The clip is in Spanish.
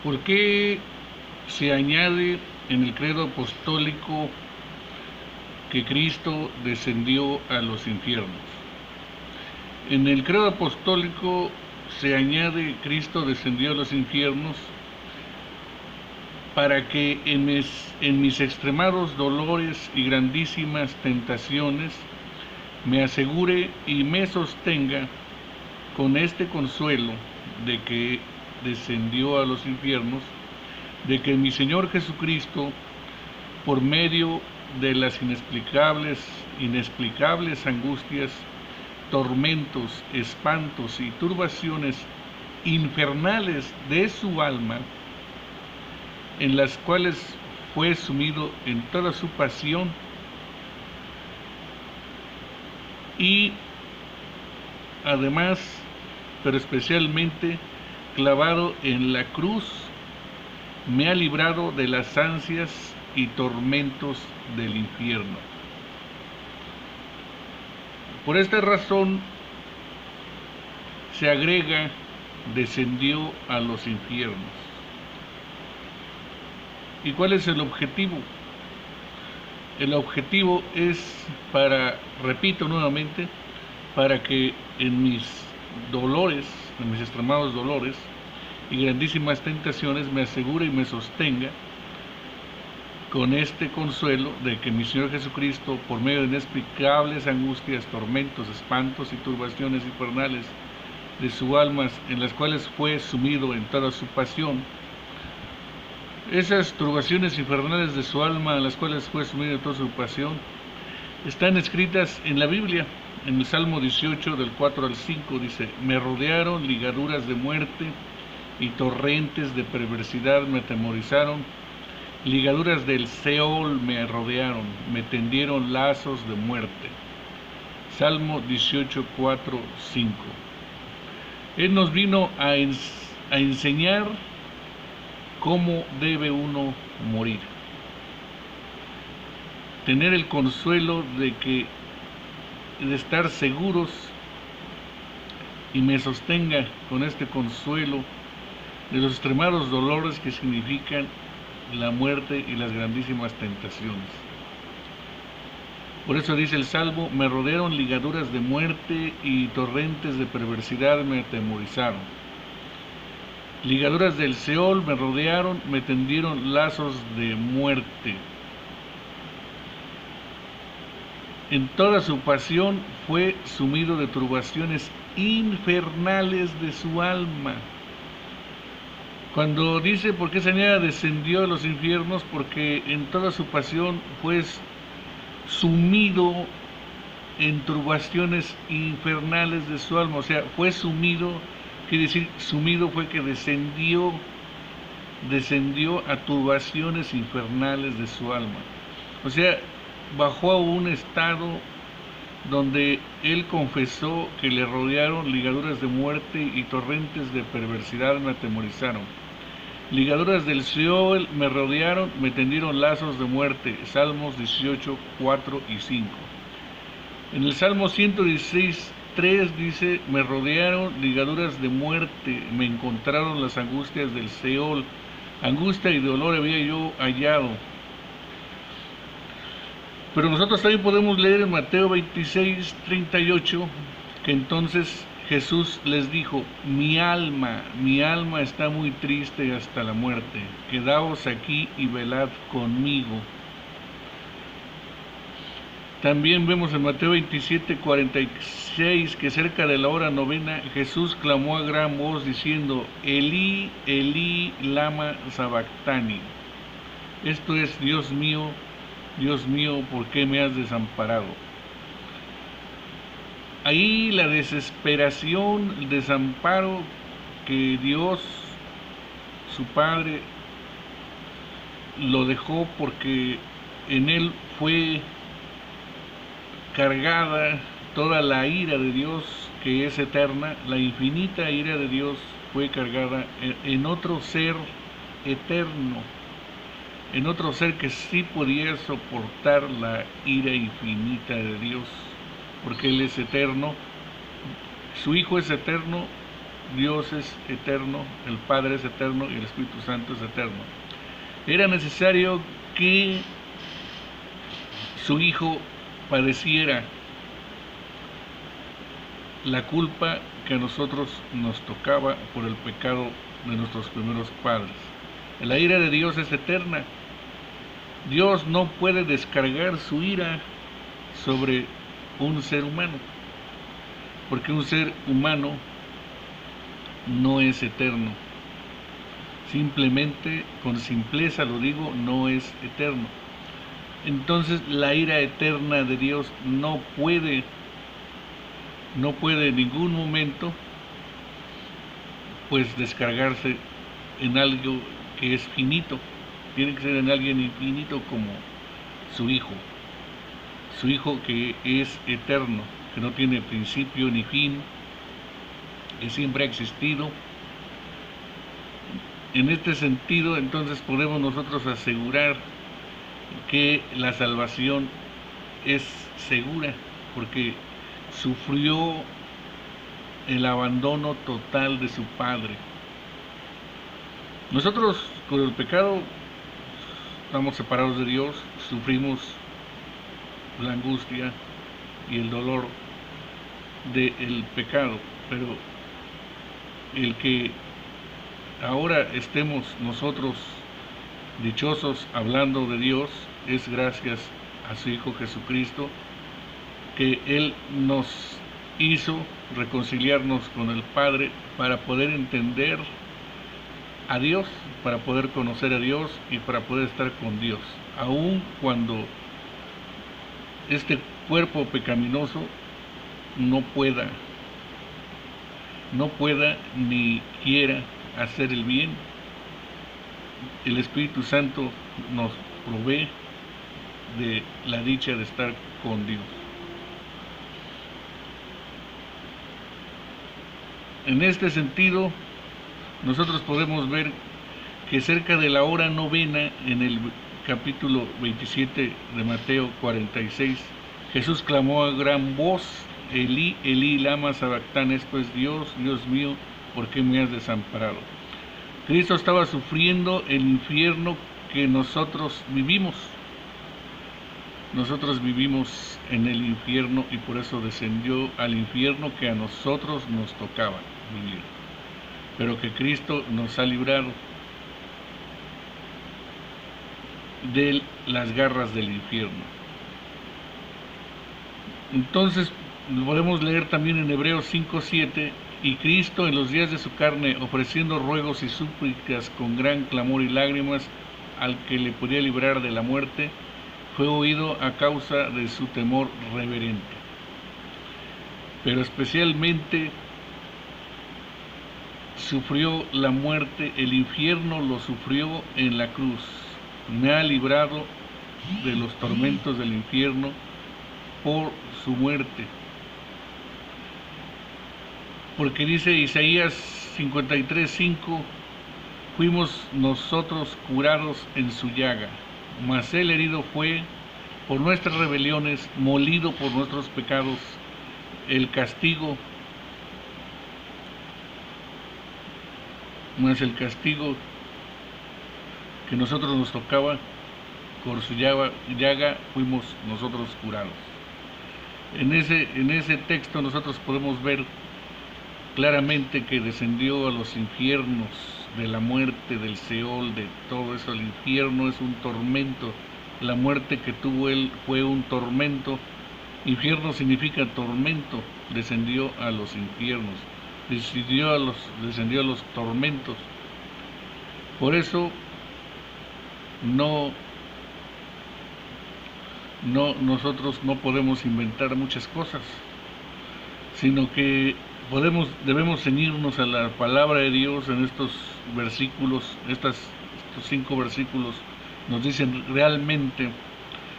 ¿Por qué se añade en el credo apostólico que Cristo descendió a los infiernos? En el credo apostólico se añade Cristo descendió a los infiernos para que en mis extremados dolores y grandísimas tentaciones me asegure y me sostenga con este consuelo de que descendió a los infiernos, de que mi Señor Jesucristo, por medio de las inexplicables angustias, tormentos, espantos y turbaciones infernales de su alma, en las cuales fue sumido en toda su pasión, y además, pero especialmente, clavado en la cruz, me ha librado de las ansias y tormentos del infierno. Por esta razón se agrega, descendió a los infiernos. ¿Y cuál es el objetivo? El objetivo es para, repito nuevamente, para que en mis dolores, en mis extremados dolores y grandísimas tentaciones me asegure y me sostenga con este consuelo de que mi Señor Jesucristo, por medio de inexplicables angustias, tormentos, espantos y turbaciones infernales de su alma, en las cuales fue sumido en toda su pasión, esas turbaciones infernales de su alma, en las cuales fue sumido en toda su pasión, están escritas en la Biblia. En el Salmo 18, del 4 al 5, dice: me rodearon ligaduras de muerte y torrentes de perversidad me atemorizaron. Ligaduras del Seol me rodearon, me tendieron lazos de muerte. Salmo 18, 4, 5. Él nos vino a enseñar cómo debe uno morir. Tener el consuelo de estar seguros, y me sostenga con este consuelo de los extremados dolores que significan la muerte y las grandísimas tentaciones. Por eso dice el Salmo: me rodearon ligaduras de muerte y torrentes de perversidad me atemorizaron. Ligaduras del Seol me rodearon, me tendieron lazos de muerte. En toda su pasión fue sumido de turbaciones infernales de su alma. Cuando dice por qué Señor descendió a los infiernos, porque en toda su pasión fue sumido en turbaciones infernales de su alma. O sea, fue sumido, quiere decir, sumido fue que descendió a turbaciones infernales de su alma. O sea, bajó a un estado donde él confesó que le rodearon ligaduras de muerte y torrentes de perversidad me atemorizaron. Ligaduras del Seol me rodearon, me tendieron lazos de muerte. Salmos 18, 4 y 5. En el Salmo 116, 3 dice: me rodearon ligaduras de muerte, me encontraron las angustias del Seol. Angustia y dolor había yo hallado. Pero nosotros también podemos leer en Mateo 26, 38, que entonces Jesús les dijo: mi alma está muy triste hasta la muerte, quedaos aquí y velad conmigo. También vemos en Mateo 27, 46, que cerca de la hora novena Jesús clamó a gran voz diciendo: Elí, Elí, lama sabactani. Esto es: Dios mío, ¿por qué me has desamparado? Ahí la desesperación, el desamparo que Dios, su Padre, lo dejó, porque en él fue cargada toda la ira de Dios, que es eterna. La infinita ira de Dios fue cargada en otro ser eterno, en otro ser que sí podía soportar la ira infinita de Dios, porque Él es eterno, su Hijo es eterno, Dios es eterno, el Padre es eterno y el Espíritu Santo es eterno. Era necesario que su Hijo padeciera la culpa que a nosotros nos tocaba por el pecado de nuestros primeros padres. La ira de Dios es eterna. Dios no puede descargar su ira sobre un ser humano, porque un ser humano no es eterno. Simplemente, con simpleza lo digo, no es eterno. Entonces la ira eterna de Dios no puede en ningún momento pues descargarse en algo que es finito. Tiene que ser en alguien infinito como su Hijo que es eterno, que no tiene principio ni fin, que siempre ha existido. En este sentido, entonces podemos nosotros asegurar que la salvación es segura, porque sufrió el abandono total de su Padre. Nosotros con el pecado estamos separados de Dios, sufrimos la angustia y el dolor del pecado, pero el que ahora estemos nosotros dichosos hablando de Dios es gracias a su Hijo Jesucristo, que Él nos hizo reconciliarnos con el Padre para poder entender a Dios, para poder conocer a Dios y para poder estar con Dios, aun cuando este cuerpo pecaminoso no pueda ni quiera hacer el bien. El Espíritu Santo nos provee de la dicha de estar con Dios. En este sentido, nosotros podemos ver que cerca de la hora novena, en el capítulo 27 de Mateo 46, Jesús clamó a gran voz: Elí, Elí, lama sabactani, pues Dios, Dios mío, ¿por qué me has desamparado? Cristo estaba sufriendo el infierno que nosotros vivimos. Nosotros vivimos en el infierno y por eso descendió al infierno que a nosotros nos tocaba vivir, pero que Cristo nos ha librado de las garras del infierno. Entonces podemos leer también en Hebreos 5:7: y Cristo en los días de su carne, ofreciendo ruegos y súplicas con gran clamor y lágrimas al que le podía librar de la muerte, fue oído a causa de su temor reverente. Pero especialmente sufrió la muerte, el infierno lo sufrió en la cruz. Me ha librado de los tormentos del infierno por su muerte. Porque dice Isaías 53:5: fuimos nosotros curados en su llaga, mas él herido fue por nuestras rebeliones, molido por nuestros pecados. El castigo, mas el castigo que nosotros nos tocaba, por su llaga fuimos nosotros curados. En ese texto nosotros podemos ver claramente que descendió a los infiernos de la muerte, del Seol, de todo eso. El infierno es un tormento. La muerte que tuvo él fue un tormento. Infierno significa tormento. Descendió a los infiernos, descendió a los tormentos. Por eso nosotros no podemos inventar muchas cosas, sino que debemos ceñirnos a la palabra de Dios. En estos versículos, estos 5 versículos nos dicen realmente